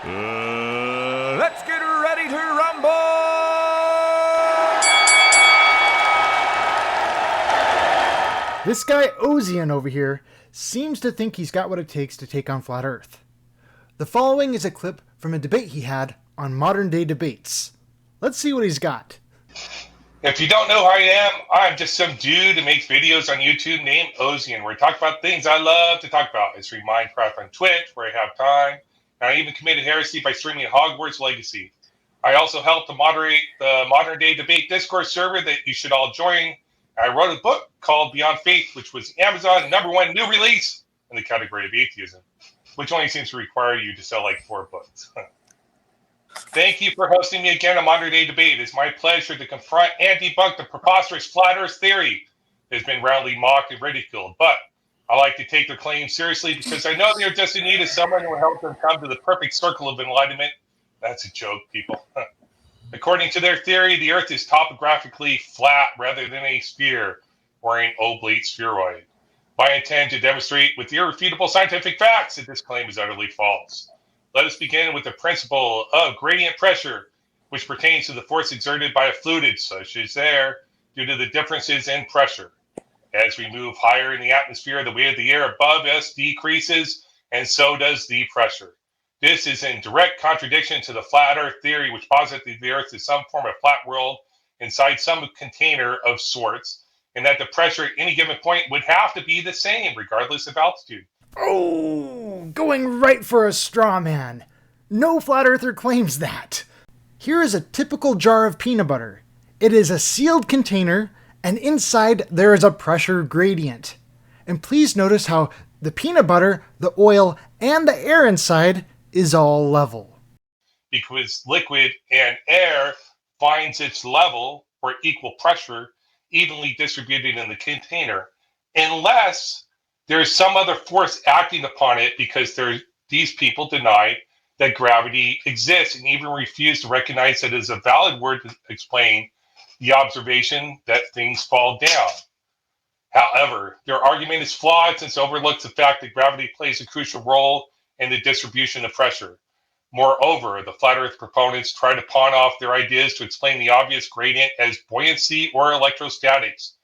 Let's get ready to rumble! This guy Ozien over here seems to think he's got what it takes to take on Flat Earth. The following is a clip from a debate he had on Modern Day Debates. Let's see what he's got. If you don't know who I am, I'm just some dude who makes videos on YouTube named Ozien, where I talk about things I love to talk about. I stream Minecraft on Twitch, where I have time, and I even committed heresy by streaming Hogwarts Legacy. I also helped to moderate the Modern Day Debate Discord server that you should all join. I wrote a book called Beyond Faith, which was Amazon's #1 new release in the category of atheism, which only seems to require you to sell like 4 books. Thank you for hosting me again on Modern Day Debate. It's my pleasure to confront and debunk the preposterous flat earth theory that has been roundly mocked and ridiculed. But I like to take their claims seriously because I know they're just in need of someone who will help them come to the perfect circle of enlightenment. That's a joke, people. According to their theory, the Earth is topographically flat rather than a sphere or an oblate spheroid. I intend to demonstrate with irrefutable scientific facts that this claim is utterly false. Let us begin with the principle of gradient pressure, which pertains to the force exerted by a fluid such as air due to the differences in pressure. As we move higher in the atmosphere, the weight of the air above us decreases, and so does the pressure. This is in direct contradiction to the flat Earth theory, which posits that the Earth is some form of flat world inside some container of sorts, and that the pressure at any given point would have to be the same regardless of altitude. Oh, going right for a straw man. No flat earther claims that. Here is a typical jar of peanut butter. It is a sealed container, and inside there is a pressure gradient. And please notice how the peanut butter, the oil, and the air inside is all level. Because liquid and air finds its level or equal pressure evenly distributed in the container, unless there's some other force acting upon it, because these people deny that gravity exists and even refuse to recognize that it is a valid word to explain the observation that things fall down. However, their argument is flawed since it overlooks the fact that gravity plays a crucial role in the distribution of pressure. Moreover, the flat earth proponents try to pawn off their ideas to explain the obvious gradient as buoyancy or electrostatics.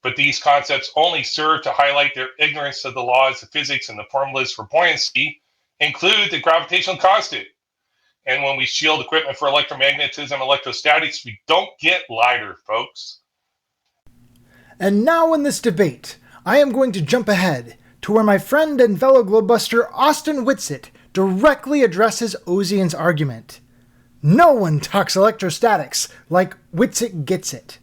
But these concepts only serve to highlight their ignorance of the laws of physics, and the formulas for buoyancy include the gravitational constant. And when we shield equipment for electromagnetism and electrostatics, we don't get lighter, folks. And now in this debate, I am going to jump ahead to where my friend and fellow globebuster Austin Whitsitt directly addresses Ozien's argument. No one talks electrostatics like Whitsitt gets it.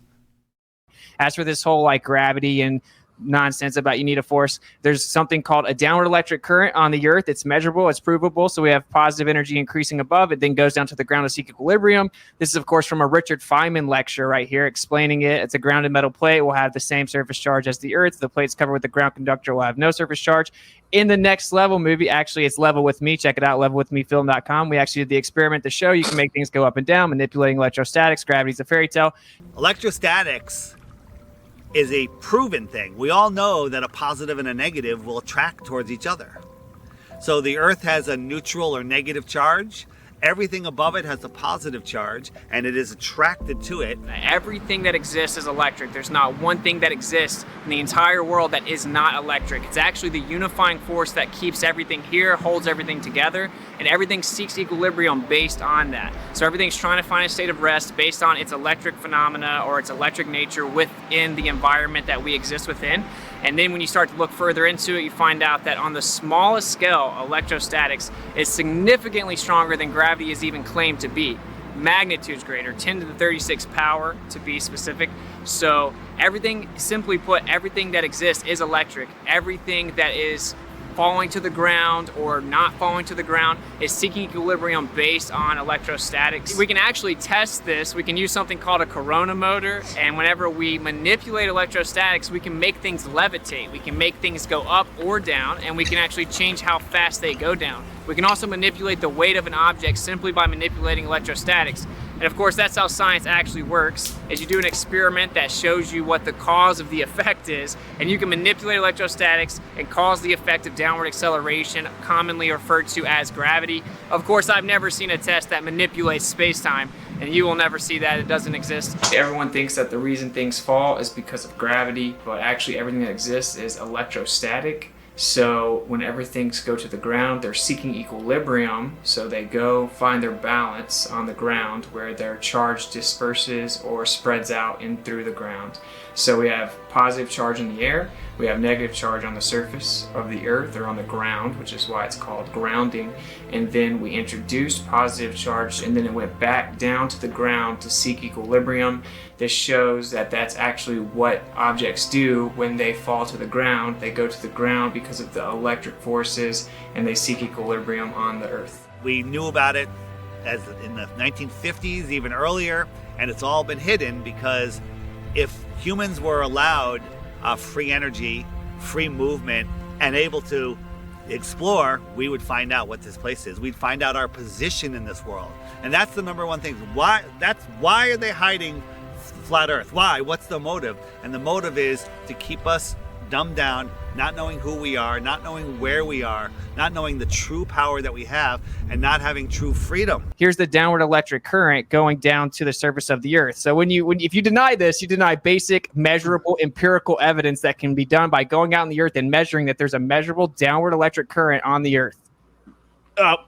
As for this whole like gravity and nonsense about you need a force, there's something called a downward electric current on the Earth. It's measurable, it's provable. So we have positive energy increasing above, it then goes down to the ground to seek equilibrium. This is of course from a Richard Feynman lecture right here explaining it. It's a grounded metal plate, will have the same surface charge as the Earth. The plate's covered with the ground conductor will have no surface charge. In the Next Level movie, actually it's Level With Me, check it out, levelwithmefilm.com. We actually did the experiment to show you can make things go up and down, manipulating electrostatics. Gravity's a fairy tale. Electrostatics is a proven thing. We all know that a positive and a negative will attract towards each other. So the Earth has a neutral or negative charge. Everything above it has a positive charge, and it is attracted to it. Everything that exists is electric. There's not one thing that exists in the entire world that is not electric. It's actually the unifying force that keeps everything here, holds everything together, and everything seeks equilibrium based on that. So everything's trying to find a state of rest based on its electric phenomena or its electric nature within the environment that we exist within. And then when you start to look further into it, you find out that on the smallest scale, electrostatics is significantly stronger than gravity is even claimed to be. Magnitudes greater, 10 to the 36 power to be specific. So everything, simply put, everything that exists is electric. Everything that is falling to the ground or not falling to the ground is seeking equilibrium based on electrostatics. We can actually test this. We can use something called a corona motor, and whenever we manipulate electrostatics, we can make things levitate. We can make things go up or down, and we can actually change how fast they go down. We can also manipulate the weight of an object simply by manipulating electrostatics. And of course, that's how science actually works, is you do an experiment that shows you what the cause of the effect is, and you can manipulate electrostatics and cause the effect of downward acceleration, commonly referred to as gravity. Of course, I've never seen a test that manipulates space-time, and you will never see that. It doesn't exist. Everyone thinks that the reason things fall is because of gravity, but actually everything that exists is electrostatic. So whenever things go to the ground, they're seeking equilibrium. So they go find their balance on the ground where their charge disperses or spreads out in through the ground. So we have positive charge in the air, we have negative charge on the surface of the earth or on the ground, which is why it's called grounding. And then we introduced positive charge, and then it went back down to the ground to seek equilibrium. This shows that that's actually what objects do when they fall to the ground. They go to the ground because of the electric forces, and they seek equilibrium on the earth. We knew about it as in the 1950s, even earlier, and it's all been hidden because if humans were allowed free energy, free movement, and able to explore, we would find out what this place is. We'd find out our position in this world. And that's the number one thing. Why are they hiding flat Earth? Why? What's the motive? And the motive is to keep us dumbed down, not knowing who we are, not knowing where we are, not knowing the true power that we have, and not having true freedom. Here's the downward electric current going down to the surface of the earth. So if you deny this, you deny basic, measurable, empirical evidence that can be done by going out in the earth and measuring that there's a measurable downward electric current on the earth.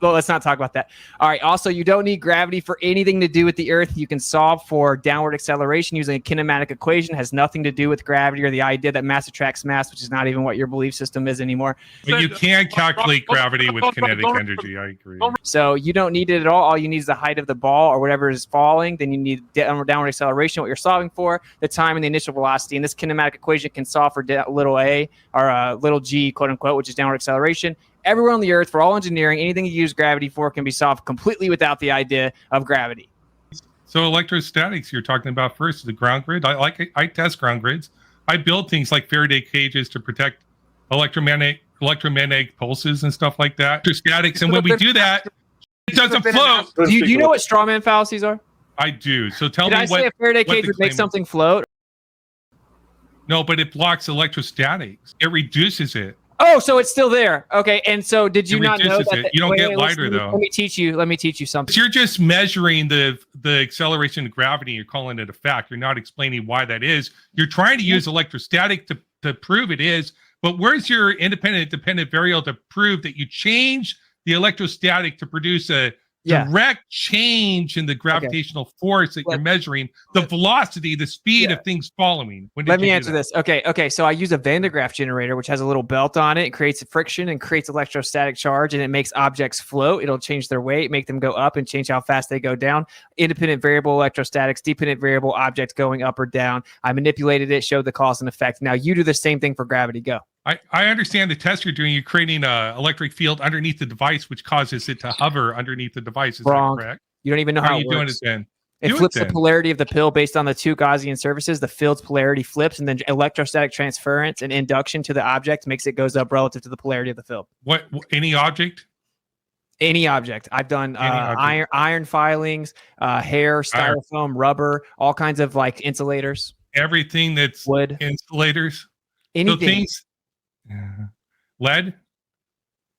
Well, let's not talk about that. All right. Also, you don't need gravity for anything to do with the Earth. You can solve for downward acceleration using a kinematic equation. It has nothing to do with gravity or the idea that mass attracts mass, which is not even what your belief system is anymore. But you can calculate gravity with kinetic energy. I agree. So you don't need it at all. All you need is the height of the ball or whatever is falling. Then you need downward acceleration, what you're solving for, the time and the initial velocity. And this kinematic equation can solve for little a or little g, quote unquote, which is downward acceleration. Everywhere on the earth, for all engineering, anything you use gravity for can be solved completely without the idea of gravity. So electrostatics you're talking about first, the ground grid. I test ground grids. I build things like Faraday cages to protect electromagnetic pulses and stuff like that. Electrostatics, and when we do that, it doesn't float. Do you know what strawman fallacies are? I do. So tell me Did I say a Faraday cage would make something float? No, but it blocks electrostatics. It reduces it. Oh, so it's still there. Okay, and so did you not know that? You don't get lighter though. Let me teach you something. You're just measuring the acceleration of gravity. You're calling it a fact. You're not explaining why that is. You're trying to use electrostatic to prove it is. But where's your independent dependent variable to prove that you change the electrostatic to produce a direct change in the gravitational force that you're measuring, the velocity, the speed of things following? Let me answer this. Okay. So I use a Van de Graaff generator, which has a little belt on it. It creates friction and creates electrostatic charge, and it makes objects float. It'll change their weight, make them go up, and change how fast they go down. Independent variable electrostatics, dependent variable objects going up or down. I manipulated it, showed the cause and effect. Now you do the same thing for gravity. Go. I understand the test you're doing. You're creating an electric field underneath the device, which causes it to hover underneath the device. Is Wrong. that correct? You don't even know how it works. Doing it then? It flips the polarity of the pill based on the two Gaussian surfaces. The field's polarity flips, and then electrostatic transference and induction to the object makes it goes up relative to the polarity of the field. What? Any object? Any object. I've done iron filings, hair, styrofoam, rubber, all kinds of like insulators. Everything that's wood, insulators. Anything. So things. Lead.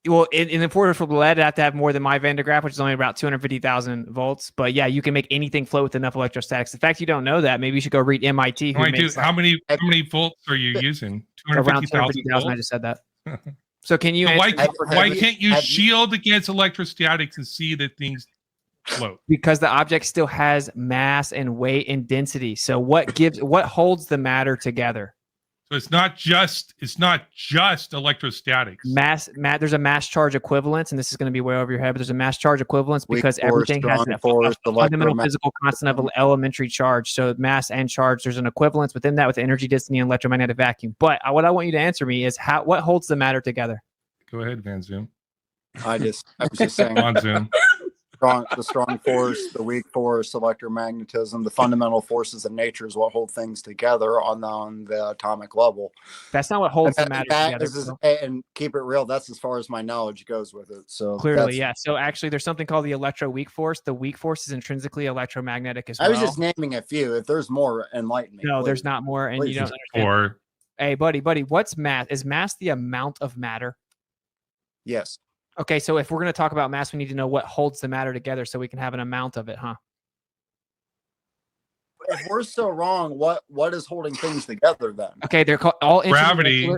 Well, in order for lead, I have to have more than my Van de Graaff, which is only about 250,000 volts. But yeah, you can make anything float with enough electrostatics. The fact you don't know that, maybe you should go read MIT. How many volts are you using? Around 250,000. I just said that. So can you? So why can't you shield against electrostatics and see that things float? Because the object still has mass and weight and density. So what holds the matter together? So it's not just electrostatics. There's a mass charge equivalence, and this is going to be way over your head, but there's a mass charge equivalence because everything has a fundamental physical constant of elementary charge. So mass and charge, there's an equivalence within that with energy density and electromagnetic vacuum. But what I want you to answer me is what holds the matter together? Go ahead, Van Zoom. I was just saying. On Zoom. the strong force, the weak force, electromagnetism, the fundamental forces of nature is what hold things together on the atomic level. That's not what holds the matter together. And keep it real, that's as far as my knowledge goes with it. So clearly, yeah. So actually, there's something called the electro-weak force. The weak force is intrinsically electromagnetic as well. I was just naming a few. If there's more, enlighten me. No, please. there's not more, and Please. you don't understand. Or Hey, buddy, what's mass? Is mass the amount of matter? Yes. Okay, so if we're going to talk about mass, we need to know what holds the matter together so we can have an amount of it, huh? If we're so wrong, what is holding things together then? Okay, they're called all Gravity.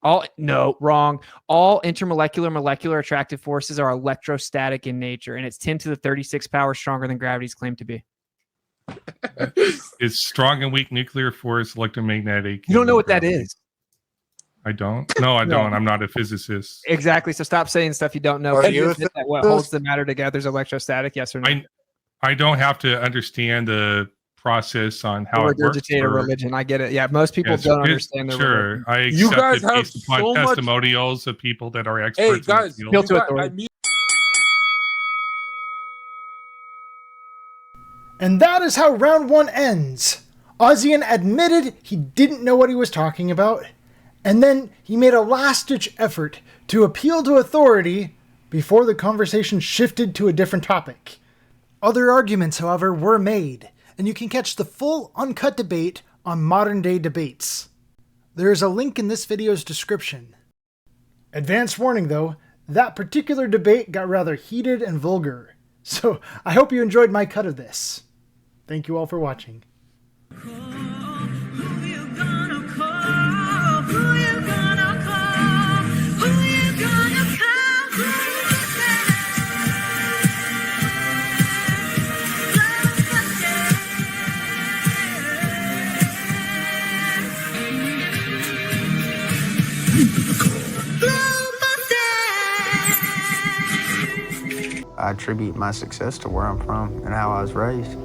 Wrong. All intermolecular molecular attractive forces are electrostatic in nature, and it's 10 to the 36 power stronger than gravity's claimed to be. It's strong and weak nuclear force, electromagnetic. You don't know what that gravity. is. I don't. No, I don't. I'm not a physicist. Exactly. So stop saying stuff you don't know. Are Can you a admit that what holds the matter together is electrostatic? Yes or no? I don't have to understand the process on how it works. Regurgitate a religion. I get it. Yeah, most people don't understand the religion. I accept You guys it have based upon so much- testimonials of people that are Hey experts. guys, in Appeal the to field. authority. And that is how round 1 ends. Ozien admitted he didn't know what he was talking about, and then he made a last-ditch effort to appeal to authority before the conversation shifted to a different topic. Other arguments, however, were made, and you can catch the full uncut debate on Modern Day Debates. There is a link in this video's description. Advance warning though, that particular debate got rather heated and vulgar, so I hope you enjoyed my cut of this. Thank you all for watching. I attribute my success to where I'm from and how I was raised.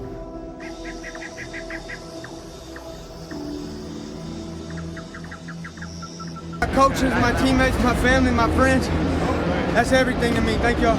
My coaches, my teammates, my family, my friends, that's everything to me. Thank y'all.